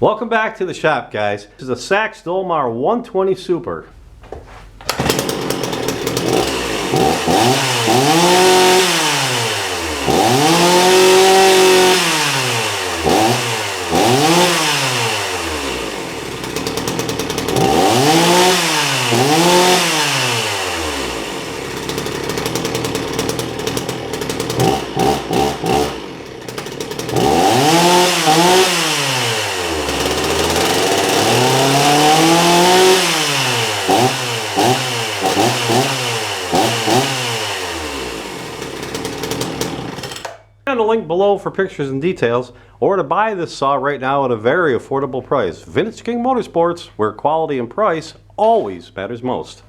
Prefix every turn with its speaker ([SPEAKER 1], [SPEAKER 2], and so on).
[SPEAKER 1] Welcome back to the shop, guys. This is a Sachs Dolmar 120 Super. On the link below for pictures and details, or to buy this saw right now at a very affordable price. Vintage King Motorsports, where quality and price always matters most.